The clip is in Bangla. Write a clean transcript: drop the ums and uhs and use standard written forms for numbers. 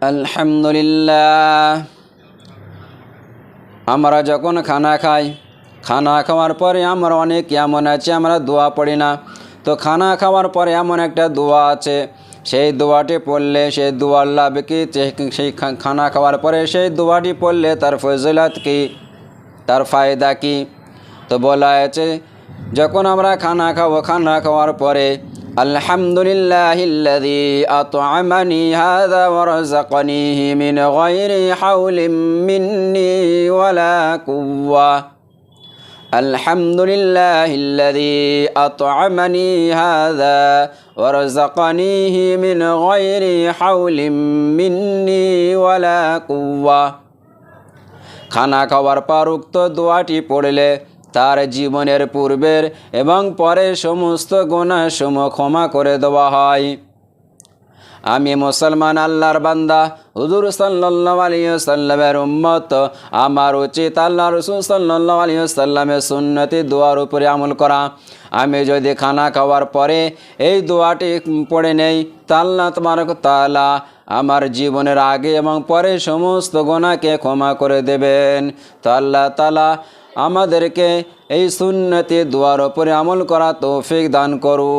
আলহামদুলিল্লাহ। আমরা যখন খানা খাই, খানা খাওয়ার পরে আমরা অনেক এমন আছে আমরা দোয়া পড়ি না। তো খানা খাওয়ার পরে এমন একটা দোয়া আছে, সেই দোয়াটি পড়লে সেই দোয়ার লাভ কি, সেই খানা খাওয়ার পরে সেই দোয়াটি পড়লে তার ফজিলত কি, তার ফায়দা কি। তো বলা আছে যখন আমরা খানা খাবো, খানা খাওয়ার পরে আলহামদুলিল্লাহিল্লাযী আত'আমানি হাযা ওয়া রাযাকানিহি মিন গায়রি হাওলিন মিন্নি ওয়ালা কুওয়া। আলহামদুলিল্লাহিল্লাযী আত'আমানি হাযা ওয়া রাযাকানিহি মিন গায়রি হাওলিন মিন্নি ওয়ালা কুওয়া। খানা খাওয়ার পর উক্ত দোয়াটি পড়লে তার জীবনের পূর্বের এবং পরের সমস্ত গুনাহসমূহ ক্ষমা করে দেওয়া হয়। আমি মুসলমান আল্লাহর বান্দা, হুজুর সাল্লাল্লাহু আলাইহি ওয়াসাল্লামের উম্মত। আমার উচিত আল্লাহ রাসূল সাল্লাল্লাহু আলাইহি ওয়াসাল্লামের সুন্নতি দোয়ার উপরে আমল করা। আমি যদি খানা খাওয়ার পরে এই দোয়াটি পড়ে নেই, তা আল্লাহ তাবারক ওয়া তাআলা আমার জীবনের আগে এবং পরে সমস্ত গুনাহকে ক্ষমা করে দেবেন। তো আল্লাহ তাআলা আমাদেরকে এই সুন্নতি দোয়ার উপরে আমল করা তৌফিক দান করুন।